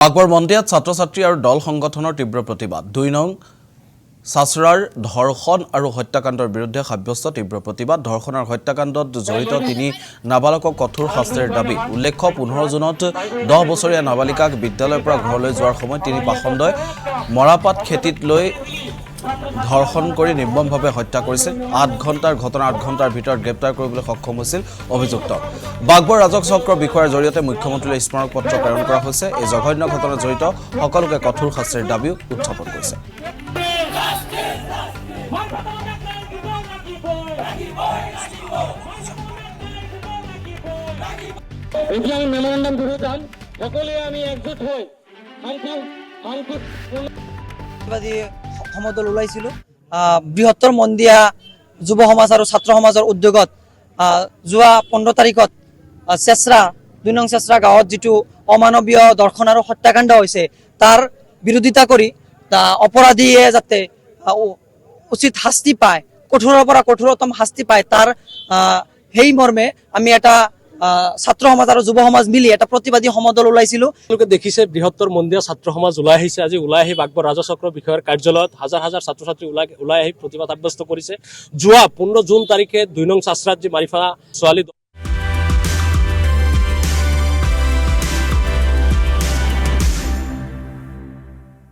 আকবৰ মন্দিৰত ছাত্ৰ-ছাত্ৰী আৰু দল সংগঠনৰ তীব্ৰ প্ৰতিবাদ। ২ নং চাচৰাৰ ধৰ্ষণ আৰু হত্যাকাণ্ডৰ বিৰুদ্ধে সাব্যস্ত তীব্ৰ প্ৰতিবাদ। ধৰ্ষণ আৰু হত্যাকাণ্ডত জড়িত ৩ নাবালকক কঠোৰ শাস্তিৰ দাবী। উল্লেখ্য ১৫ জুনত ১০ বছৰীয়া নাবালিকাক বিদ্যালয়ৰ পৰা ঘৰলৈ যোৱাৰ সময়ত ৩ পাখণ্ডই মৰাপাট খেতিত লৈ ধৰ্ষণ কৰি নিৰ্মমভাৱে হত্যা কৰিছিল। ৮ ঘণ্টাৰ ঘটনা ৮ ঘণ্টাৰ ভিতৰত গ্ৰেপ্তাৰ কৰিবলৈ সক্ষম হৈছিল অভিযুক্ত। বাগবৰ ৰাজহ চক্ৰ বিষয়াৰ জৰিয়তে মুখ্যমন্ত্ৰীলৈ স্মাৰক পত্ৰ প্ৰেৰণ কৰা হৈছে। এই জঘন্য ঘটনাত জড়িত সকলোকে কঠোৰ শাস্তিৰ দাবীও উত্থাপন কৰিছে। সমদল ওলাইছিলোঁ বৃহত্তৰ মন্দিয়া যুৱ সমাজ আৰু ছাত্ৰ সমাজৰ উদ্যোগত যোৱা ১৫ তাৰিখত চেচৰা ২ নং চেচৰা গাঁৱত যিটো অমানৱীয় ধৰ্ষণ আৰু হত্যাকাণ্ড হৈছে তাৰ বিৰোধিতা কৰি অপৰাধীয়ে যাতে উচিত শাস্তি পায়, কঠোৰৰ পৰা কঠোৰতম শাস্তি পায়, তাৰ সেই মৰ্মে আমি এটা ছাত্ৰ সমাজ আৰু যুৱ সমাজ মিলি এটা প্ৰতিবাদী সমদল ওলাইছিলোঁ। তেওঁলোকে দেখিছে বৃহত্তৰ মন্দিৰ ছাত্ৰ সমাজ ওলাই আহিছে। আজি ওলাই আহি বাগবৰ ৰাজহ চক্ৰ বিষয়াৰ কাৰ্যালয়ত হাজাৰ হাজাৰ ছাত্ৰ ছাত্ৰী ওলাই আহি প্ৰতিবাদ সাব্যস্ত কৰিছে। যোৱা ১৫ জুন তাৰিখে ২ নং চাচৰাত যি মাৰিফা ছোৱালী